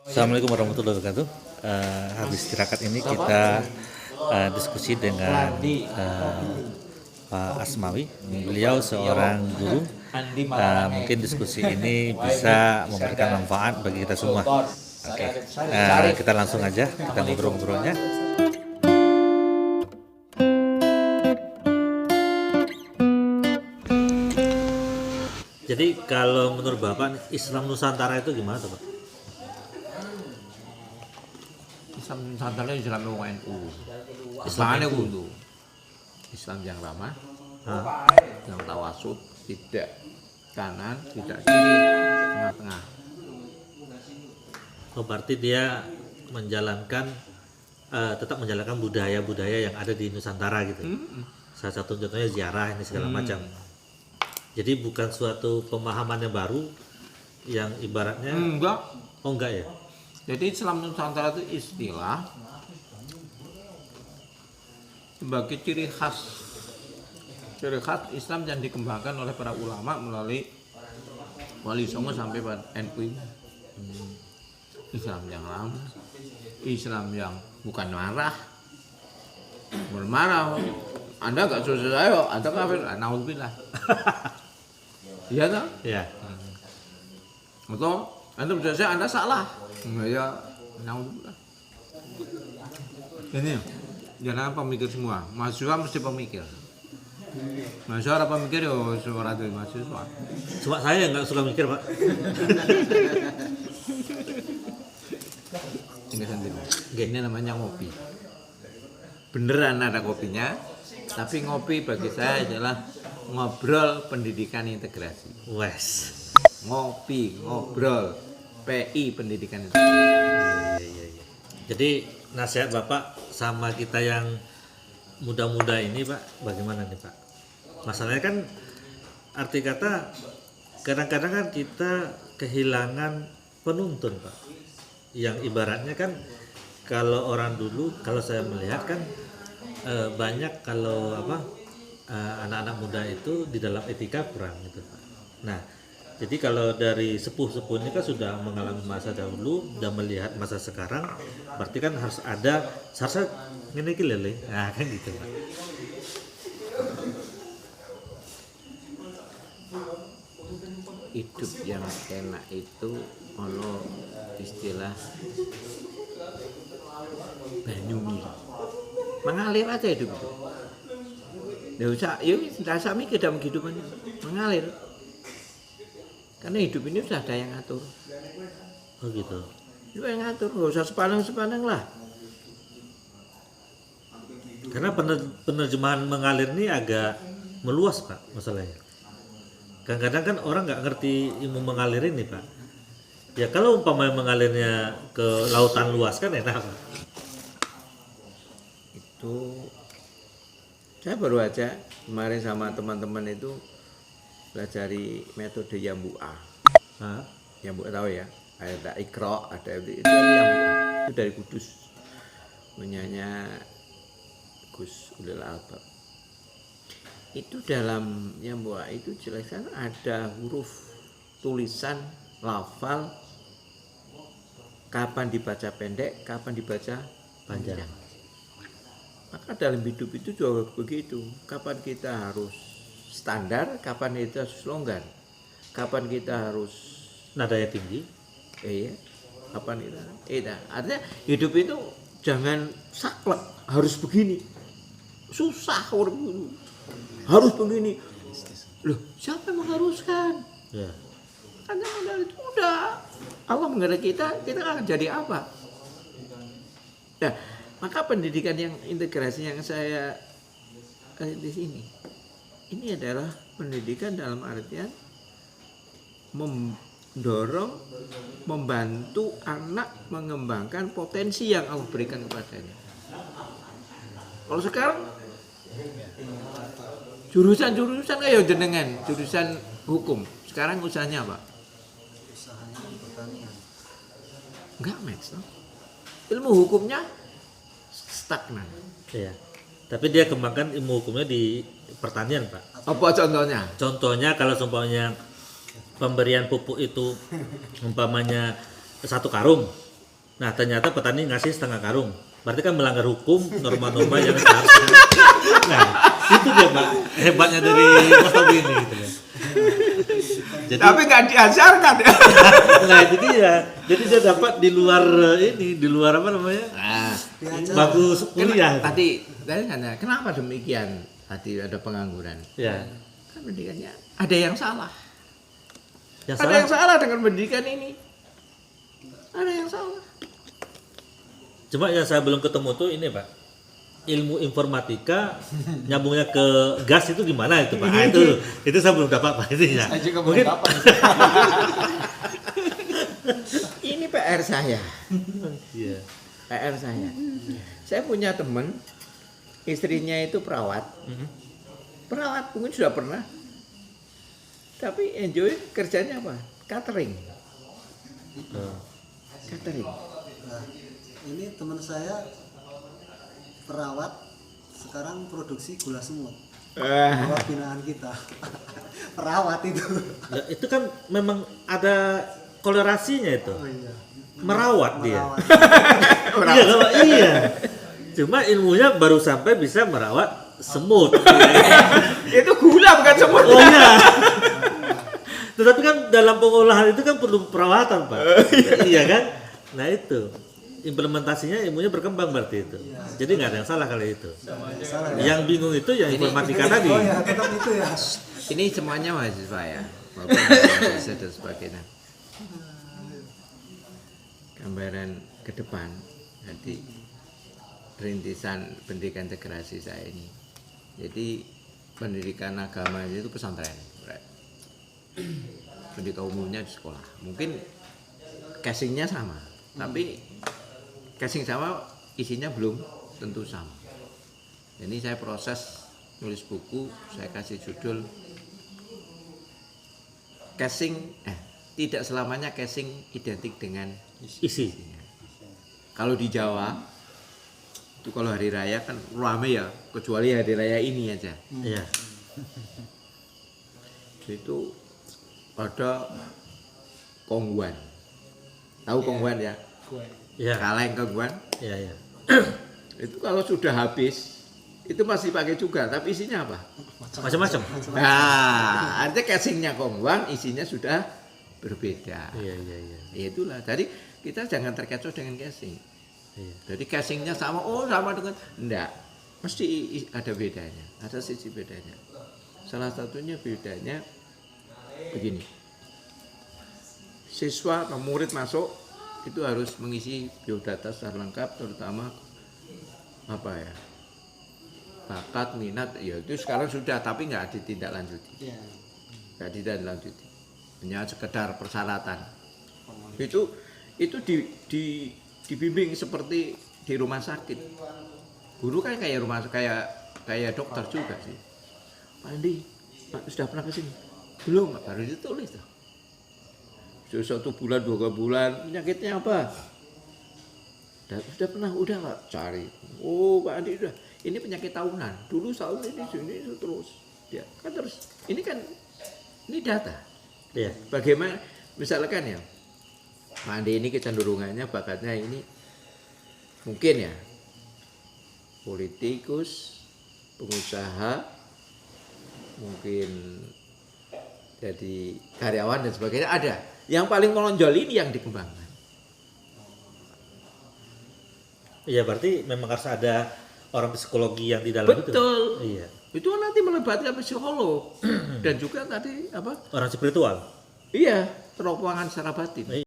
Assalamualaikum warahmatullahi wabarakatuh. Habis tirakat ini kita diskusi dengan Pak Asmawi. Beliau seorang guru. Mungkin diskusi ini bisa memberikan manfaat bagi kita semua. Oke, kita langsung aja kita ngobrol-ngobrolnya. Jadi kalau menurut Bapak Islam Nusantara itu gimana tuh, Pak? Islam Nusantara Islam NU. Islam Islam NU. itu Islam yang ramah, Hah? yang tawasud, tidak kanan, tidak kiri, tengah-tengah. Oh, berarti dia menjalankan tetap menjalankan budaya-budaya yang ada di Nusantara gitu. Salah satu contohnya ziarah ini segala macam. Jadi bukan suatu pemahaman yang baru yang ibaratnya Enggak. oh enggak ya. Jadi Islam Nusantara itu istilah sebagai ciri khas Islam yang dikembangkan oleh para ulama melalui Wali Songo sampai pada NU. Islam yang lama, Islam yang bukan marah, bermarah. Anda nggak suka saya, Anda kafir, naudzubillah. Iya tak? Ya. Atau Anda percaya saya, Anda salah. Ya, naudzubillah. Ini jangan pemikir semua. Mahasiswa mesti pemikir. Mahasiswa apa pemikir ya suara dari mahasiswa. Cuma saya yang nggak suka mikir, Pak. Tinggal sendiri. Ini namanya ngopi. Beneran ada kopinya, tapi ngopi bagi saya adalah ngobrol pendidikan integrasi. Wes. Ngopi, ngobrol, PI pendidikan integrasi. Iya. Jadi nasihat Bapak sama kita yang muda-muda ini, Pak, bagaimana nih, Pak? Masalahnya kan arti kata kadang-kadang kan kita kehilangan penuntun, Pak. Yang ibaratnya kan kalau orang dulu, kalau saya melihat kan banyak kalau anak-anak muda itu di dalam etika kurang gitu, Pak. Nah, jadi kalau dari sepuh-sepuh ini kan sudah mengalami masa dahulu dan melihat masa sekarang, berarti kan harus ada seharusnya ini lele, nah kan gitu, Pak. Hidup yang enak itu ono istilah banyumi. Mengalir aja hidup itu. Nggak usah, yuk tidak usah mikir dalam kehidupan itu. Mengalir. Karena hidup ini sudah ada yang ngatur. Oh gitu. Itu yang ngatur, nggak usah sepaneng-sepaneng lah. Karena penerjemahan mengalir ini agak meluas, Pak, masalahnya. Kadang-kadang kan orang nggak ngerti ilmu mengalir ini, Pak. Ya kalau umpamanya mengalirnya ke lautan luas kan enak, Pak. Itu saya baru aja kemarin sama teman-teman itu pelajari metode Yambu'a. Hah? Yambu'a tahu ya? Ada Iqra, ada itu Yambu'a. Itu dari Kudus. Punyanya Gus Ulil Albab. Itu dalam Yambu'a itu jelaskan ada huruf tulisan lafal kapan dibaca pendek, kapan dibaca Panjang. Maka dalam hidup itu juga begitu. Kapan kita harus standar, kapan kita harus longgar, kapan kita harus Nadanya tinggi. kapan kita artinya hidup itu jangan saklek harus begini, susah harus begini. Loh, siapa yang mengharuskan? Ya. Karena modal itu udah Allah menghendaki kita akan jadi apa? Nah, maka pendidikan yang integrasi yang saya di sini ini adalah pendidikan dalam artian mendorong, membantu anak mengembangkan potensi yang Allah berikan kepadanya. Kalau sekarang jurusan kayak jenengan, jurusan hukum. Sekarang usahanya apa? Enggak match, no? Ilmu hukumnya stagnan. Iya. Tapi dia kembangkan ilmu hukumnya di pertanian, Pak. Apa contohnya? Contohnya kalau umpamanya pemberian pupuk itu umpamanya 1 karung, Nah ternyata petani ngasih setengah karung, berarti kan melanggar hukum norma-norma yang seharusnya. Nah itu dia Pak hebatnya dari Mas Tobi ini gitu ya. Jadi, Tapi nggak diajarkan ya. nah jadi ya, jadi dia dapat di luar ini, di luar apa namanya? Nah, Bangku kuliah. tadi tanya, kenapa demikian? Tadi ada pengangguran. Ya. Kan pendidikannya ada yang salah. Yang Ada salah. yang salah dengan pendidikan ini. Ada yang salah. Cuma yang saya belum ketemu tuh ini Pak, ilmu informatika nyambungnya ke gas itu gimana itu Pak? Nah, itu saya belum dapat Pak itu ya. Saya juga Mungkin belum dapat. Ini PR saya. iya. PR saya. Saya punya teman, istrinya itu perawat. Perawat mungkin sudah pernah. Tapi enjoy kerjanya apa? Catering. Catering. Nah, ini teman saya perawat sekarang produksi gula semut. Bawah binaan kita. Perawat itu. Ya, itu kan memang ada kolerasinya itu. Oh iya. Merawat dia. Merawat. Iya, Pak, iya. Cuma ilmunya baru sampai bisa merawat semut. Itu gula bukan semut. Oh iya. Tetapi kan dalam pengolahan itu kan perlu perawatan Pak. Iya kan? Nah itu implementasinya ilmunya berkembang berarti itu. Jadi nggak ada yang salah kali itu. Salah ya. Yang bingung itu yang informatika tadi. Oh ya, tetap itu ya. Ini semuanya mahasiswa ya. Walaupun mahasiswa dan sebagainya. Gambaran ke depan nanti rintisan pendidikan integrasi saya ini. Jadi pendidikan agama itu pesantren. Pendidikan umumnya di sekolah. Mungkin casingnya sama, tapi casing sama isinya belum tentu sama. Jadi saya proses nulis buku, saya kasih judul casing tidak selamanya casing identik dengan Isi. kalau di Jawa itu kalau hari raya kan ramai ya, kecuali hari raya ini aja. Iya. Itu ada kongguan. Tahu kongguan ya? Iya. Kaleng kongguan. Iya, iya. Itu kalau sudah habis itu masih pakai juga, tapi isinya apa? Macam-macam. Nah, artinya casingnya kongguan, isinya sudah berbeda. Iya, iya, iya. Ya itulah. Jadi kita jangan terkecoh dengan casing. Iya. Jadi casingnya sama, sama dengan enggak. Mesti ada bedanya, ada sisi bedanya. Salah satunya bedanya begini. Siswa atau murid masuk itu harus mengisi biodata secara lengkap, terutama apa ya? Bakat, minat, ya itu sekarang sudah, tapi nggak ditindaklanjuti. Iya. Nggak ditindaklanjuti. Hanya sekedar persyaratan. Itu dibimbing seperti di rumah sakit. Guru kan kayak kayak dokter juga sih. Pak Andi, sudah pernah ke sini? Belum, baru ditulis tuh. Sudah 1 bulan, 2 bulan, penyakitnya apa? Sudah pernah, udah Pak, cari. Oh Pak Andi udah, ini penyakit tahunan. Dulu tahun ini terus. Ya kan terus, ini kan ini data. Iya. Bagaimana, misalkan ya, Pak Andi ini kecenderungannya bakatnya ini mungkin ya politikus, pengusaha, mungkin jadi karyawan dan sebagainya ada. Yang paling menonjol ini yang dikembangkan. Iya, berarti memang harus ada orang psikologi yang di dalam itu. Betul. Iya. Itu nanti melibatkan psikolog dan juga tadi apa? Orang spiritual. Iya, teropangan secara batin.